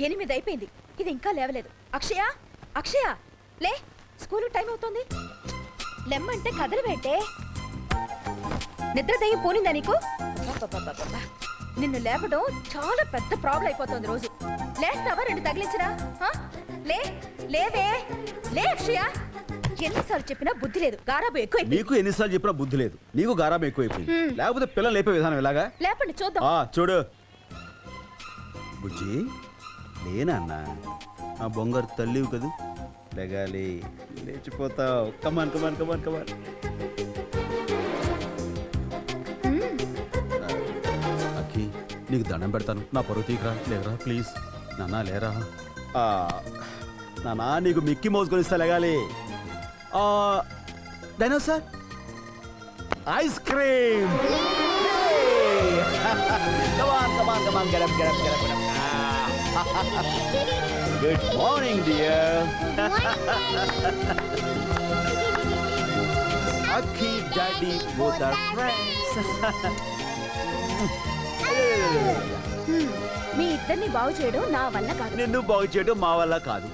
8 అయిపోయింది, ఇది ఇంకా లేవలేదు. అక్షయ, అక్షయ లే, స్కూలు టైం అవుతుంది. లెమ్మంటే కదలవేంటే? నిద్ర దయ్యం పోనిందా నీకు? నిన్ను లేపడం చాలా పెద్ద ప్రాబ్లం అయిపోతుంది రోజు. లేస్తావా? 2 తగిలించరా? లే, లేవే, లే అక్షయ. ఎన్నిసార్లు చెప్పినా బుద్ధి లేదు, గారాబం ఎక్కువ. నీకు ఎన్నిసార్లు చెప్పినా బుద్ధి లేదు, నీకు గారాబం ఎక్కువైపోయింది. లేకపోతే పిల్లలు లేపే విధానం ఎలాగా? లేపండి చూద్దాం. చూడు బుజ్జి, లేనన్నా ఆ బొంగారు తల్లివి కదూ, లేగాలి, లేచిపోతావు. కమాన్ కమాన్ కమాన్ కమాన్. అక్కి, నీకు దండం పెడతాను, నా పరువు తీకరా. లేరా ప్లీజ్ నాన్నా, లేరా నాన్నా, నీకు మిక్కీ మౌస్ కొనిస్తా. లేగాలి. Dinosaur ice cream. Good morning, dear. Aki, Daddy, both are friends. మీ ఇద్దరిని బాగు చేయడం నా వల్ల కాదు. నిన్ను బాగు చేయడం మా వల్ల కాదు.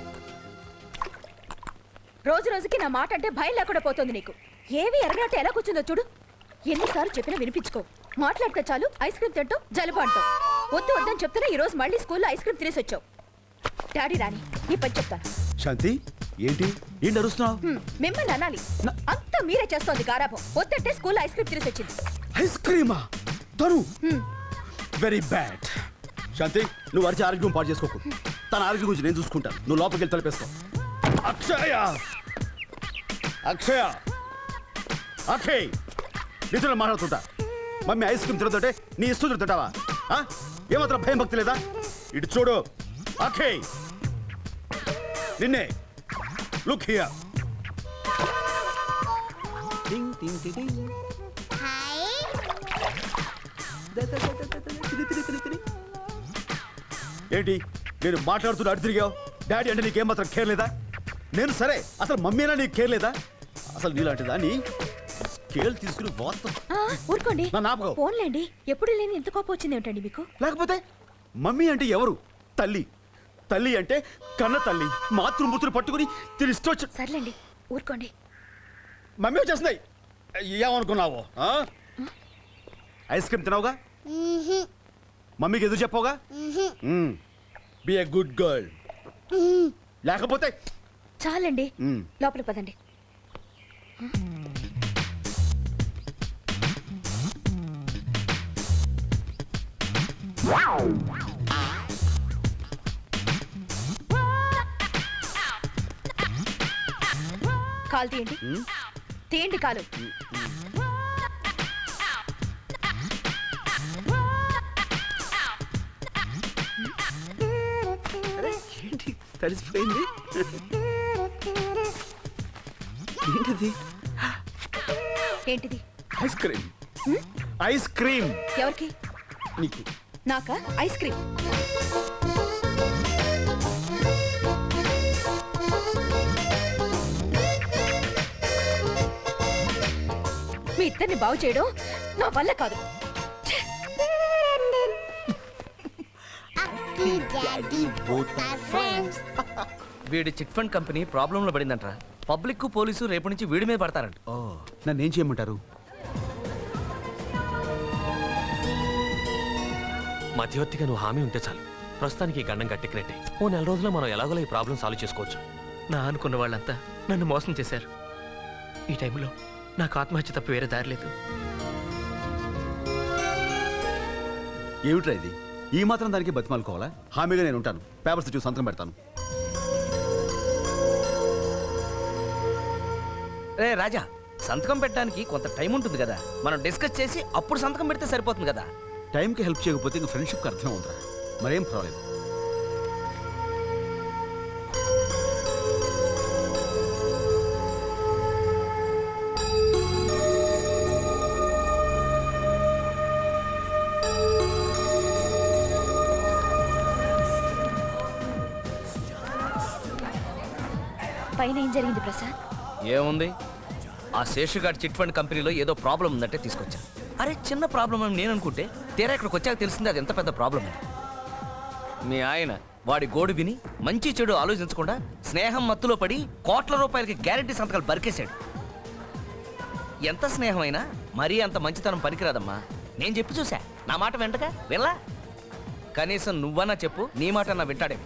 రోజు రోజుకి నా మాట అంటే భయం లేకుండా పోతుంది నీకు. ఏవి ఎరగనట్టు ఎలా కూర్చుందో చూడు. ఎన్నిసార్లు చెప్పినా వినిపించుకో. మాట్లాడితే చాలు ఐస్ క్రీమ్ తింటూ జలుబు అంటావు. వద్దు వద్దని చెప్తున్నా ఈ రోజు మళ్ళీ స్కూల్లో ఐస్ క్రీమ్ తినేసి వచ్చావు. డాడీ రాని ఈ పని చెప్తాను. శాంతి, ఏంటి ఏంటి అరుస్తున్నావు? మిమ్మల్ని అనాలి, అంతా మీరే చేస్తోంది గారాబం. వద్దంటే స్కూల్లో ఐస్ క్రీమ్ తినేసి వచ్చింది. ఐస్ క్రీమా? తను వెరీ బ్యాడ్. శాంతి, నువ్వు అరిచి ఆరోగ్యం పాటు చేసుకోకు. తన ఆరోగ్యం గురించి నేను చూసుకుంటాను. నువ్వు లోపలికి వెళ్ళి తలపేస్తావు. అక్షయ, అక్షయ, అక్షయ్, నీతో మాట్లాడుతుంటా. మమ్మీ ఐస్ క్రీమ్ తిరుగుతుంటే నీ ఇష్టం తింటావా? ఏమాత్రం భయం భక్తి లేదా? ఇటు చూడు అక్షయ్, నిన్నే. Look here. ఏంటి నేను మాట్లాడుతున్నా అటు తిరిగావు? డాడీ అంటే నీకేమాత్రం కేర్ లేదా? నేను సరే, అసలు మమ్మీనా నీకు కేర్ లేదా? అసలు నీలాంటిదా నీ కేర్ తీసుకుని ఊరుకోండి. ఫోన్లేండి, ఎప్పుడు లేని ఎంత కోపం వచ్చింది ఏమిటండి మీకు? లేకపోతే మమ్మీ అంటే ఎవరు? తల్లి. తల్లి అంటే కన్న తల్లి. మాతృమూర్తులు పట్టుకుని తిని ఇష్టం వచ్చి. సర్లేండి ఊరుకోండి. మమ్మీ వచ్చేస్తున్నాయి. ఏమనుకున్నావు? ఐస్ క్రీమ్ తినవుగా? మమ్మీకి ఎదురు చెప్పవుగా? Be a good girl. లేకపోతే చాలండి, లోపలికి పదండి. కాలు తీయండి, తీయండి కాలు. ఏంటి తడిసిపోయింది? ఏంటిది? ఏంటిది? Ice cream. ఐస్ క్రీమ్ ఎవరికి? నీకు. నాకా ఐస్ క్రీమ్? మీ ఇద్దరిని బాగు చేయడం నా వల్ల కాదు. వీడి చిట్ ఫండ్ కంపెనీ ప్రాబ్లంలో పడిందంట్రా. పబ్లిక్ పోలీసు రేపు నుంచి వీడి మీద పడతారంట. నన్ను ఏం చేయమంటారు? మధ్యవర్తిగా నువ్వు హామీ ఉంటే చాలు. ప్రస్తుతానికి గండం గట్టెక్కినట్టే. ఓ 4 రోజుల్లో మనం ఎలాగోలా ఈ ప్రాబ్లం సాల్వ్ చేసుకోవచ్చు. నా అనుకున్న వాళ్ళంతా నన్ను మోసం చేశారు. ఈ టైంలో నాకు ఆత్మహత్య తప్ప వేరే దారి లేదు. ఏమిట్రా ఇది? ఈ మాత్రం దానికి బతిమాలుకోవాలా? హామీగా నేను ఉంటాను. పేపర్స్ ఇచ్చి సంతకం పెడతాను. రే రాజా, సంతకం పెట్టడానికి కొంత టైం ఉంటుంది కదా. మనం డిస్కస్ చేసి అప్పుడు సంతకం పెడితే సరిపోతుంది కదా. టైంకి హెల్ప్ చేయకపోతే ఇంకా ఫ్రెండ్షిప్కి అర్థం ఉందిరా. మరేం పర్వాలేదు. పైన ఏం జరిగింది ప్రసాద్? ఏముంది, ఆ శేషుగాడి చిట్ ఫండ్ కంపెనీలో ఏదో ప్రాబ్లం ఉందంటే తీసుకొచ్చాను. అరే చిన్న ప్రాబ్లం అని నేను అనుకుంటే తీరా ఇక్కడికి వచ్చాక తెలిసింది అది ఎంత పెద్ద ప్రాబ్లం అని. మీ ఆయన వాడి గోడు విని మంచి చెడు ఆలోచించకుండా స్నేహం మత్తులో పడి కోట్ల రూపాయలకి గ్యారెంటీ సంతకాలు బరికేశాడు. ఎంత స్నేహమైనా మరీ అంత మంచితనం పనికిరాదమ్మా. నేను చెప్పి చూసా, నా మాట వెంటగా వెళ్ళా. కనీసం నువ్వన్నా చెప్పు, నీ మాట నా వింటాడే.